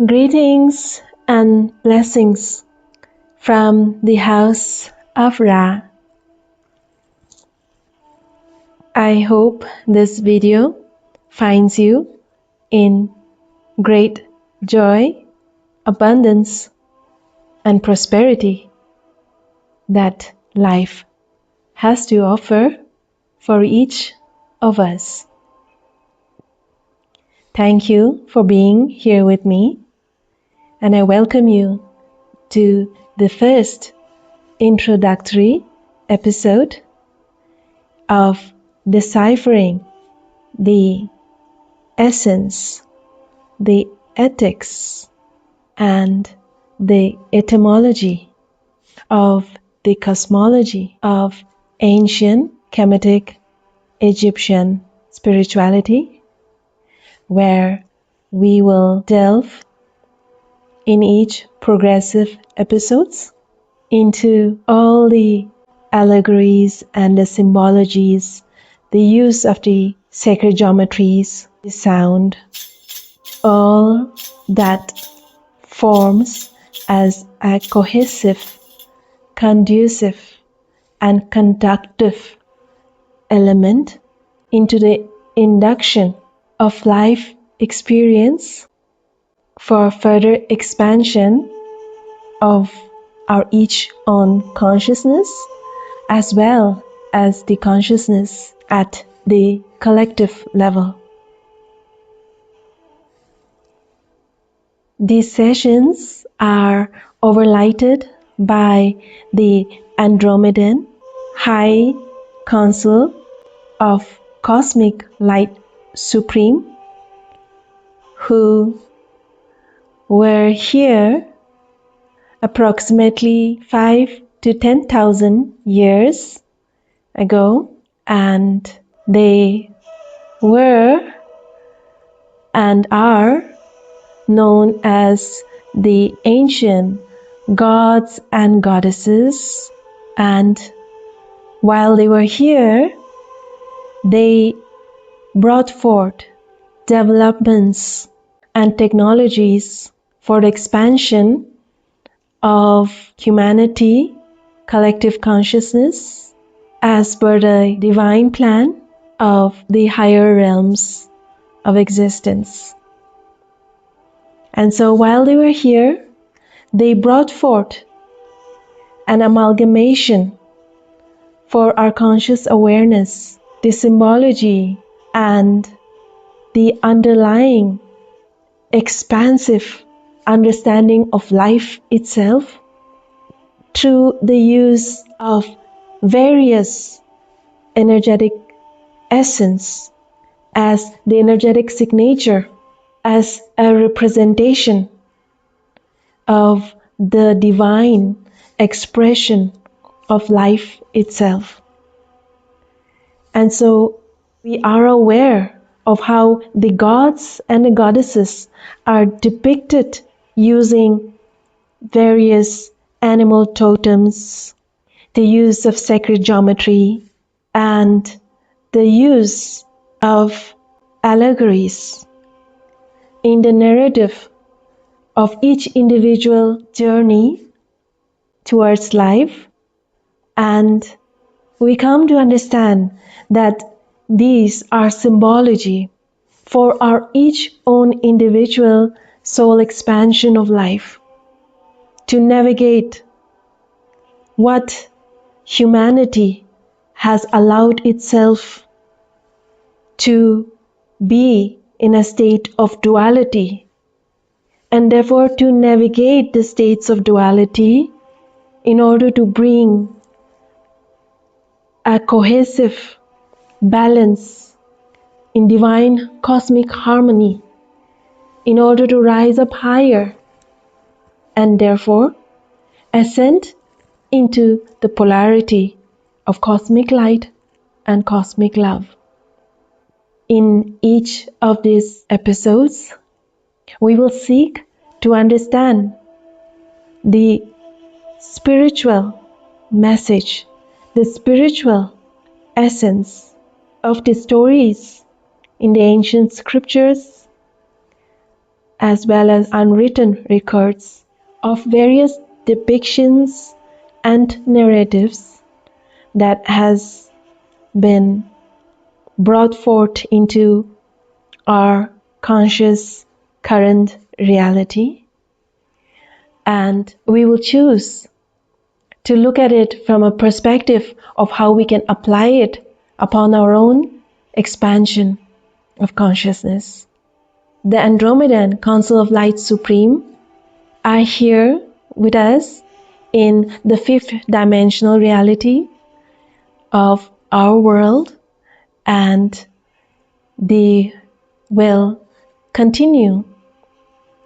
Greetings and blessings from the house of Ra. I hope this video finds you in great joy, abundance, and prosperity that life has to offer for each of us. Thank you for being here with me, and I welcome you to the first introductory episode of deciphering the essence, the ethics, and the etymology of the cosmology of ancient Kemetic Egyptian spirituality, where we will delve in each progressive episodes into all the allegories and the symbologies, the use of the sacred geometries, the sound, all that forms as a cohesive, conducive, and conductive element into the induction of life experience for further expansion of our each own consciousness, as well as the consciousness at the collective level. These sessions are overlighted by the Andromedan High Council of Cosmic Light Supreme, who were here approximately 5 to 10,000 years ago, and they were and are known as the ancient gods and goddesses. And while they were here, they brought forth developments and technologies for the expansion of humanity, collective consciousness, as per the divine plan of the higher realms of existence. And so while they were here, they brought forth an amalgamation for our conscious awareness, the symbology and the underlying expansive understanding of life itself through the use of various energetic essence as the energetic signature, as a representation of the divine expression of life itself. And so we are aware of how the gods and the goddesses are depicted using various animal totems, the use of sacred geometry, and the use of allegories in the narrative of each individual journey towards life. And we come to understand that these are symbology for our each own individual soul expansion of life, to navigate what humanity has allowed itself to be in a state of duality, and therefore to navigate the states of duality in order to bring a cohesive balance in divine cosmic harmony, in order to rise up higher and therefore ascend into the polarity of cosmic light and cosmic love. In each of these episodes, we will seek to understand the spiritual message, the spiritual essence of the stories in the ancient scriptures, as well as unwritten records of various depictions and narratives that has been brought forth into our conscious current reality, and we will choose to look at it from a perspective of how we can apply it upon our own expansion of consciousness. The Andromedan Council of Light Supreme are here with us in the fifth dimensional reality of our world, and they will continue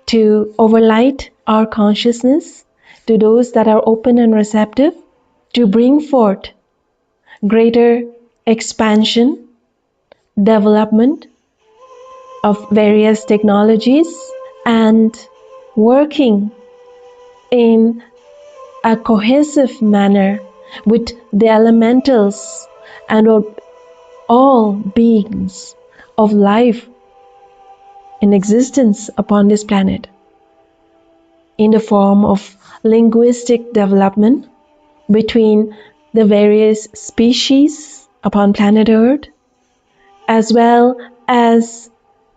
to overlight our consciousness to those that are open and receptive, to bring forth greater expansion, development of various technologies, and working in a cohesive manner with the elementals and all beings of life in existence upon this planet, in the form of linguistic development between the various species upon planet Earth, as well as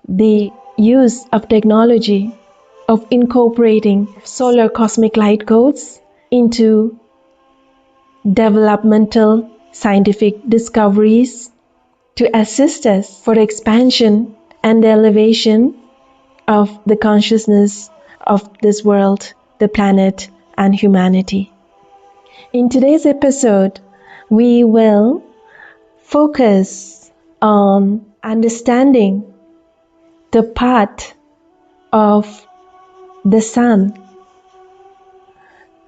the use of technology of incorporating solar cosmic light codes into developmental scientific discoveries to assist us for the expansion and the elevation of the consciousness of this world, the planet, and humanity. In today's episode, we will focus on understanding the path of the sun.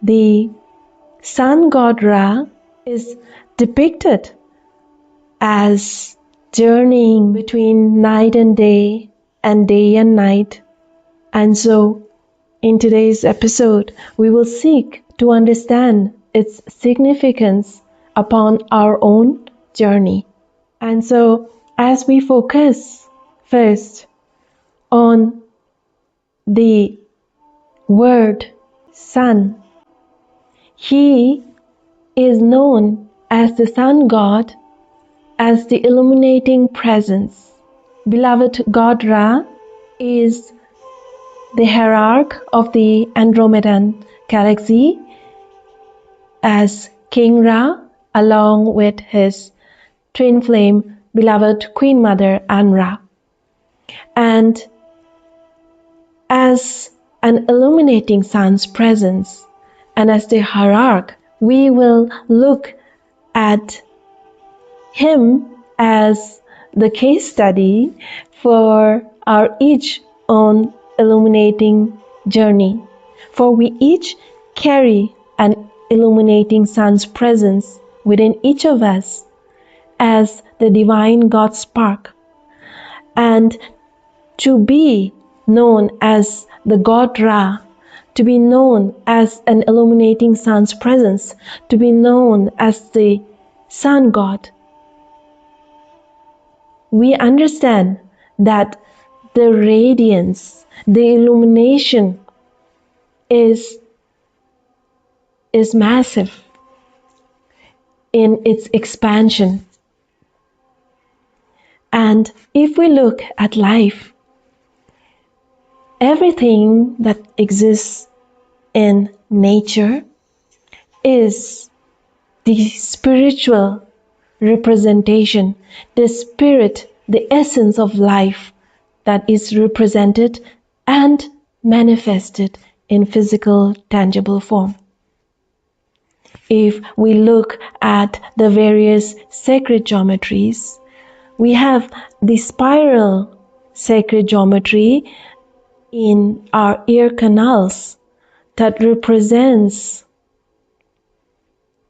The sun god Ra is depicted as journeying between night and day and day and night. And so, in today's episode, we will seek to understand its significance upon our own journey. And so, as we focus first on the word sun, he is known as the sun god, as the illuminating presence. Beloved God Ra is the hierarch of the Andromedan galaxy, as King Ra, along with his twin flame beloved Queen Mother Anra. And as an illuminating sun's presence and as the hierarch, we will look at him as the case study for our each own illuminating journey. For we each carry an illuminating sun's presence within each of us as the divine God spark. And to be known as the God Ra, to be known as an illuminating sun's presence, to be known as the sun god, we understand that the radiance, the illumination is massive in its expansion. And if we look at life, everything that exists in nature is the spiritual representation, the spirit, the essence of life that is represented and manifested in physical, tangible form. If we look at the various sacred geometries, we have the spiral sacred geometry in our ear canals that represents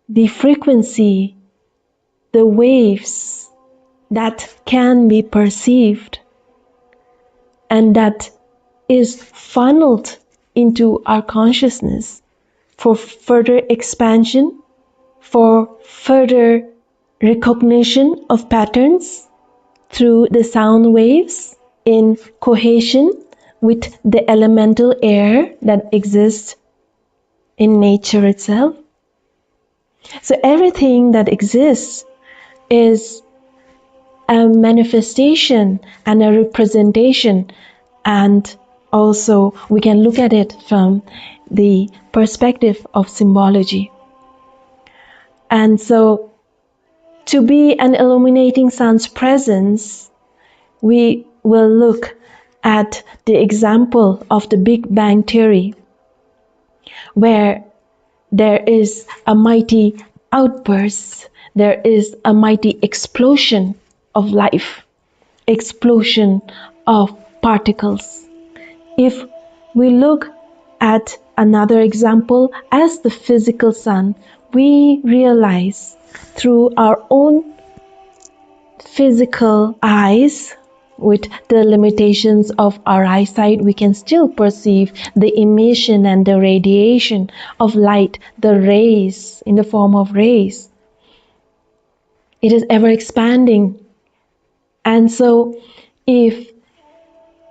the frequency, the waves that can be perceived and that is funneled into our consciousness for further expansion, for further recognition of patterns through the sound waves in cohesion with the elemental air that exists in nature itself. So everything that exists is a manifestation and a representation, and also we can look at it from the perspective of symbology. And so to be an illuminating sun's presence, we will look at the example of the Big Bang Theory, where there is a mighty outburst, there is a mighty explosion of life, explosion of particles. If we look at another example as the physical sun, we realize through our own physical eyes, with the limitations of our eyesight, we can still perceive the emission and the radiation of light, the rays in the form of rays. It is ever expanding. And so, if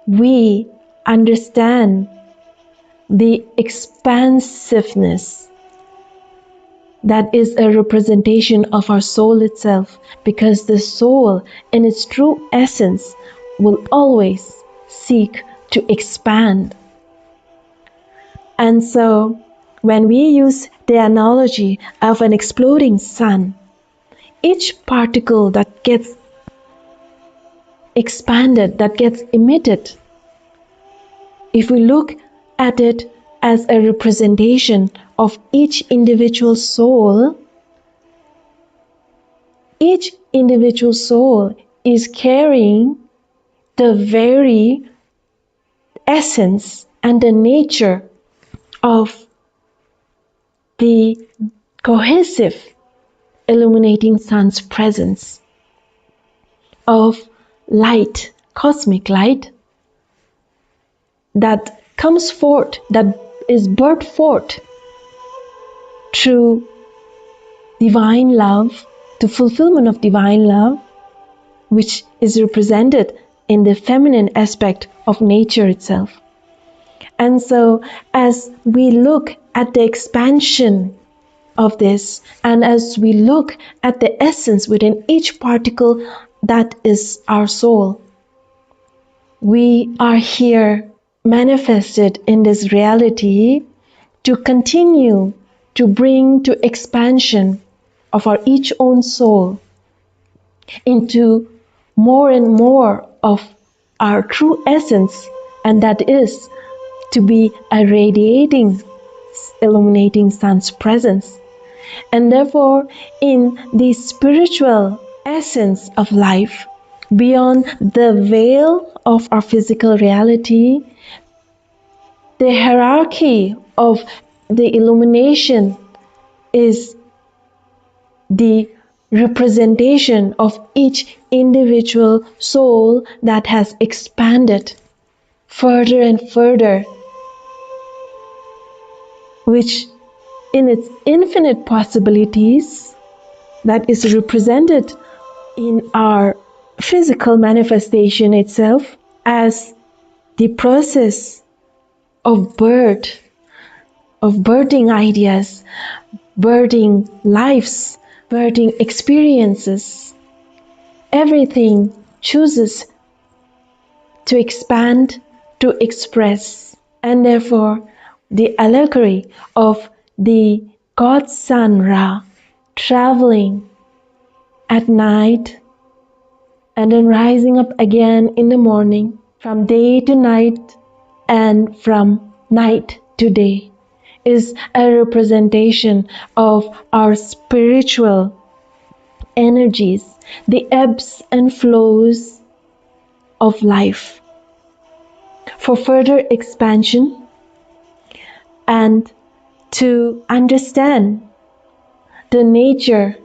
we understand the expansiveness that is a representation of our soul itself, because the soul in its true essence will always seek to expand. And so when we use the analogy of an exploding sun, each particle that gets expanded, that gets emitted, if we look at it as a representation of each individual soul, each individual soul is carrying the very essence and the nature of the cohesive illuminating sun's presence, of light, cosmic light, that comes forth, that is birthed forth through divine love, the fulfillment of divine love, which is represented in the feminine aspect of nature itself. And so as we look at the expansion of this, and as we look at the essence within each particle that is our soul, we are here manifested in this reality to continue to bring to expansion of our each own soul into more and more of our true essence, and that is to be a radiating, illuminating sun's presence. And therefore, in the spiritual essence of life, beyond the veil of our physical reality, the hierarchy of the illumination is the representation of each individual soul that has expanded further and further, which in its infinite possibilities that is represented in our physical manifestation itself as the process of birth, of birthing ideas, birthing lives, birthing experiences. Everything chooses to expand, to express, and therefore the allegory of the god sun Ra traveling at night and then rising up again in the morning, from day to night and from night to day, is a representation of our spiritual energies, the ebbs and flows of life, for further expansion and to understand the nature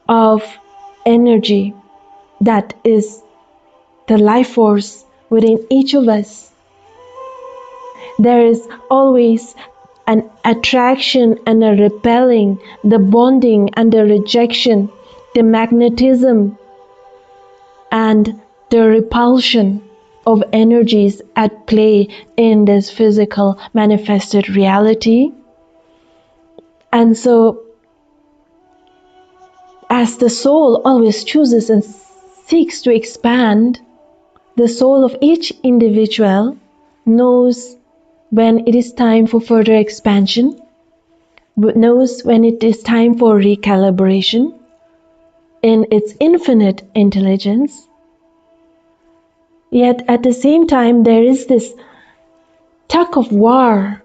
of energy that is the life force within each of us. There is always an attraction and a repelling, the bonding and the rejection, the magnetism and the repulsion of energies at play in this physical manifested reality. And so, as the soul always chooses and seeks to expand, the soul of each individual knows when it is time for further expansion, knows when it is time for recalibration in its infinite intelligence. Yet at the same time, there is this tug of war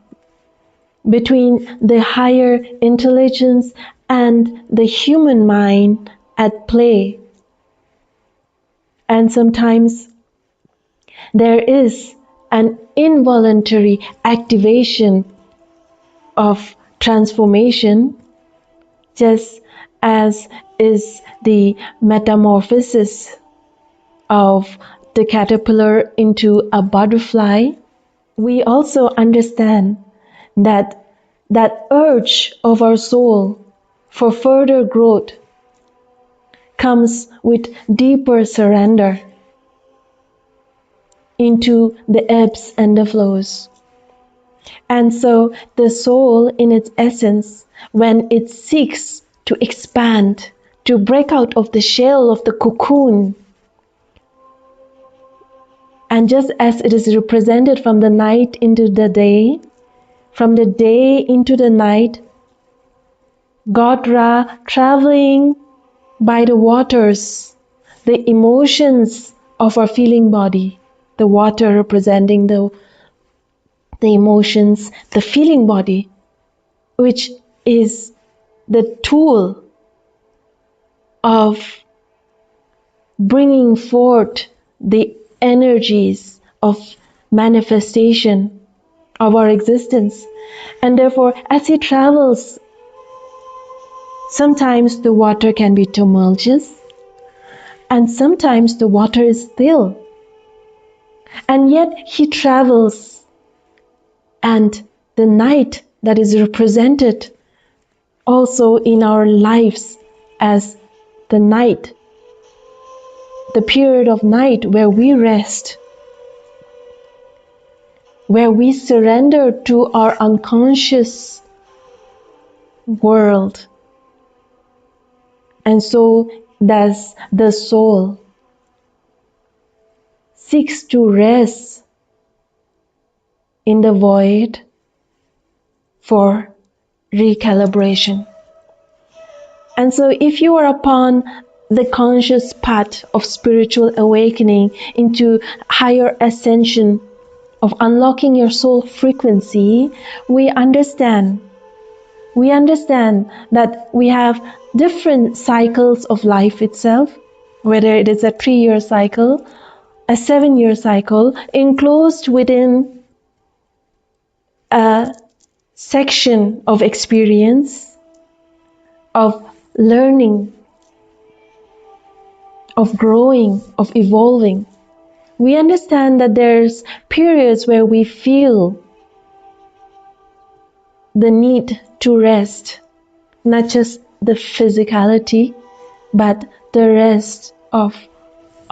between the higher intelligence and the human mind at play. And sometimes there is an involuntary activation of transformation, just as is the metamorphosis of the caterpillar into a butterfly. We also understand that urge of our soul for further growth comes with deeper surrender into the ebbs and the flows. And so the soul in its essence, when it seeks to expand, to break out of the shell of the cocoon, and just as it is represented from the night into the day, from the day into the night, God Ra traveling by the waters, the emotions of our feeling body, the water representing the emotions, the feeling body, which is the tool of bringing forth the energies of manifestation of our existence. And therefore, as he travels, sometimes the water can be tumultuous, and sometimes the water is still. And yet he travels, and the night that is represented also in our lives as the night, the period of night where we rest, where we surrender to our unconscious world. And so does the soul seeks to rest in the void for recalibration. And so if you are upon the conscious path of spiritual awakening into higher ascension, of unlocking your soul frequency, we understand that we have different cycles of life itself, whether it is a 3-year cycle, a 7-year cycle, enclosed within a section of experience, of learning, of growing, of evolving. We understand that there's periods where we feel the need to rest, not just the physicality, but the rest of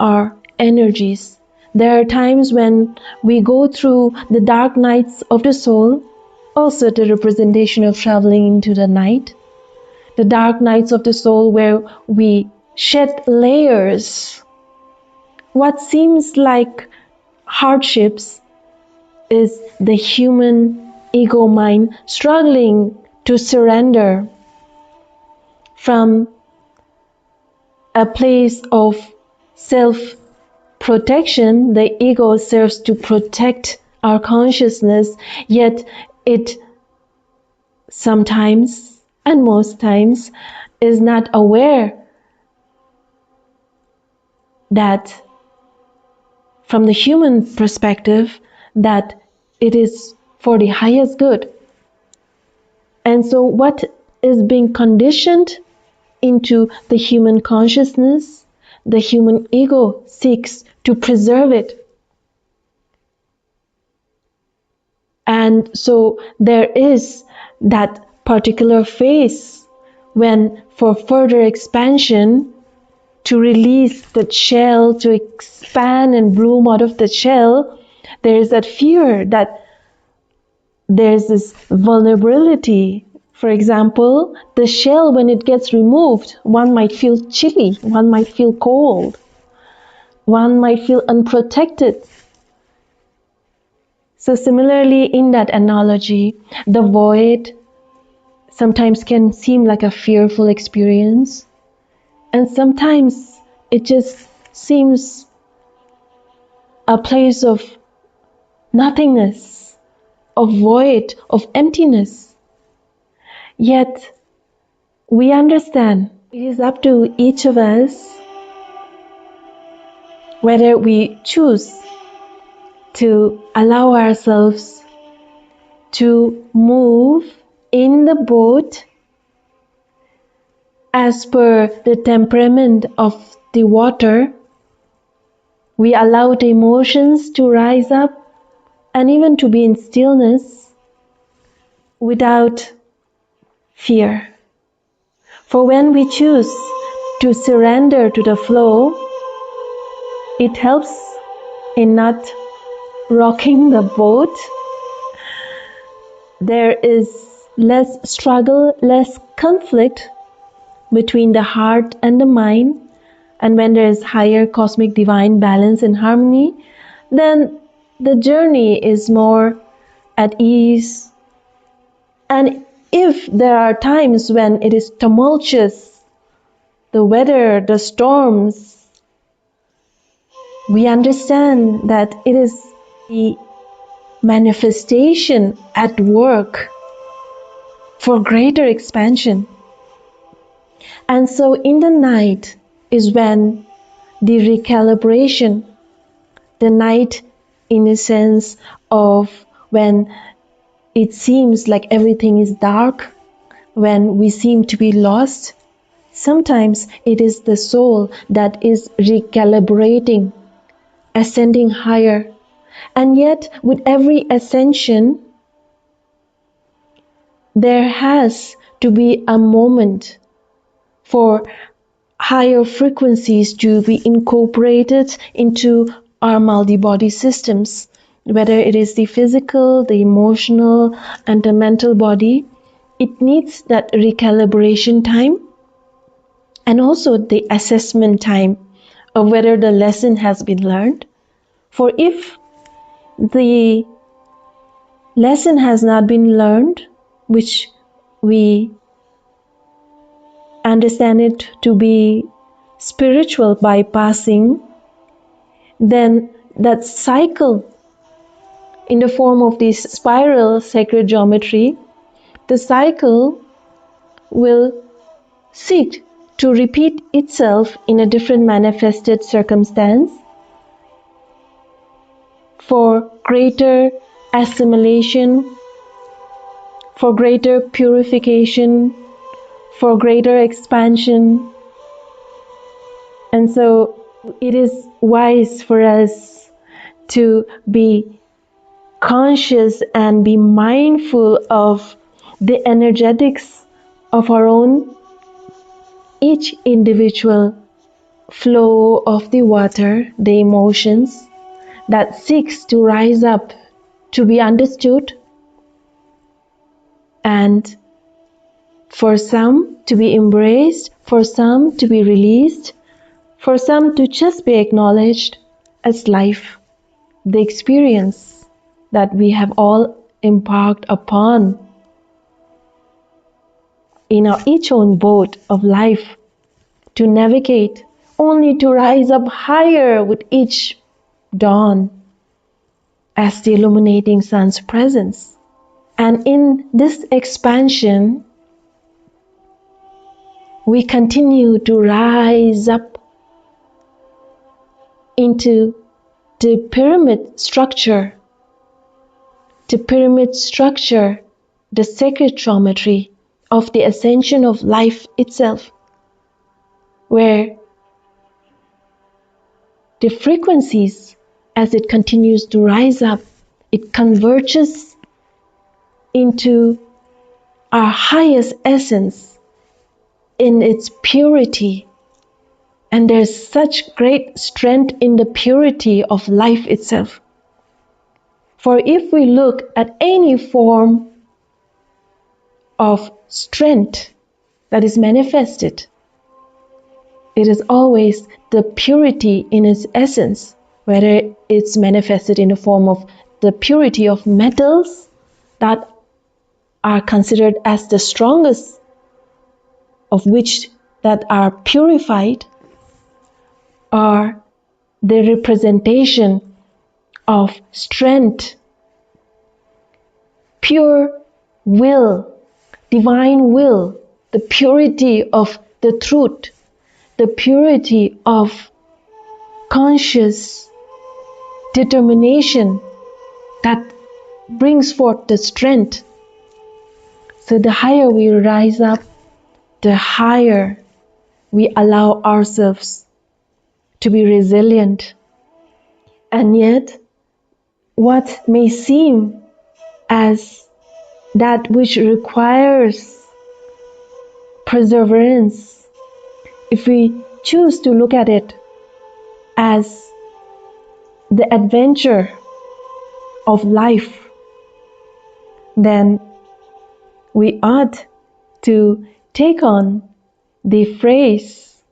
our energies. There are times when we go through the dark nights of the soul, also the representation of traveling into the night, the dark nights of the soul where we shed layers. What seems like hardships is the human ego mind struggling to surrender from a place of self-protection. The ego serves to protect our consciousness, yet it sometimes and most times is not aware that from the human perspective that it is for the highest good. And so what is being conditioned into the human consciousness, the human ego seeks to preserve it. And so there is that particular phase when for further expansion to release the shell, to expand and bloom out of the shell, there is that fear that there's this vulnerability. For example, the shell, when it gets removed, one might feel chilly, one might feel cold, one might feel unprotected. So similarly, in that analogy, the void sometimes can seem like a fearful experience, and sometimes it just seems a place of nothingness, of void, of emptiness. Yet we understand it is up to each of us whether we choose to allow ourselves to move in the boat as per the temperament of the water. We allow the emotions to rise up and even to be in stillness without fear. For when we choose to surrender to the flow, it helps in not rocking the boat. There is less struggle, less conflict between the heart and the mind. And when there is higher cosmic divine balance and harmony, then the journey is more at ease. And if there are times when it is tumultuous, the weather, the storms, we understand that it is the manifestation at work for greater expansion. And so in the night is when the recalibration, the night in a sense of when it seems like everything is dark, when we seem to be lost, sometimes it is the soul that is recalibrating, ascending higher. And yet, with every ascension, there has to be a moment for higher frequencies to be incorporated into our multi-body systems, whether it is the physical, the emotional, and the mental body. It needs that recalibration time and also the assessment time of whether the lesson has been learned. For if the lesson has not been learned, which we understand it to be spiritual bypassing, then that cycle in the form of this spiral sacred geometry, the cycle will seek to repeat itself in a different manifested circumstance for greater assimilation, for greater purification, for greater expansion. And so it is wise for us to be conscious and be mindful of the energetics of our own, each individual flow of the water, the emotions that seeks to rise up, to be understood, and for some to be embraced, for some to be released, for some to just be acknowledged as life, the experience that we have all embarked upon in our each own boat of life to navigate, only to rise up higher with each dawn as the illuminating sun's presence. And in this expansion, we continue to rise up into the pyramid structure, the sacred geometry of the ascension of life itself, where the frequencies, as it continues to rise up, it converges into our highest essence in its purity And there's such great strength in the purity of life itself. For if we look at any form of strength that is manifested, it is always the purity in its essence, whether it's manifested in the form of the purity of metals that are considered as the strongest, of which that are purified, or the representation of strength, pure will, divine will, the purity of the truth, the purity of conscious determination that brings forth the strength. So the higher we rise up, the higher we allow ourselves to be resilient. And yet, what may seem as that which requires perseverance, if we choose to look at it as the adventure of life, then we ought to take on the phrase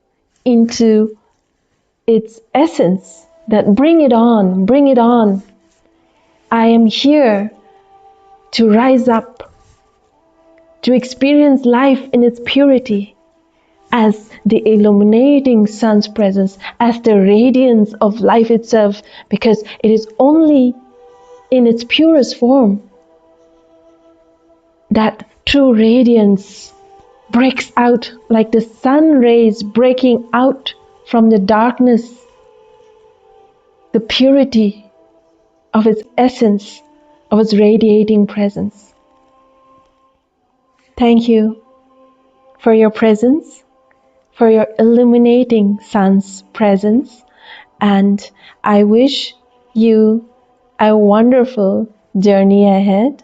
into its essence, that bring it on, bring it on. I am here to rise up, to experience life in its purity, as the illuminating sun's presence, as the radiance of life itself, because it is only in its purest form that true radiance breaks out, like the sun rays breaking out from the darkness, the purity of its essence, of its radiating presence. Thank you for your presence, for your illuminating sun's presence, and I wish you a wonderful journey ahead.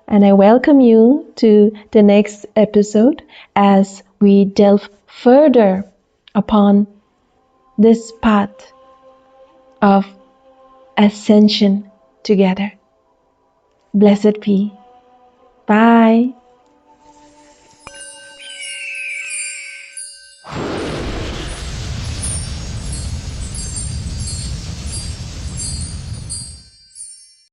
And I welcome you to the next episode as we delve further upon this path of ascension together. Blessed be. Bye.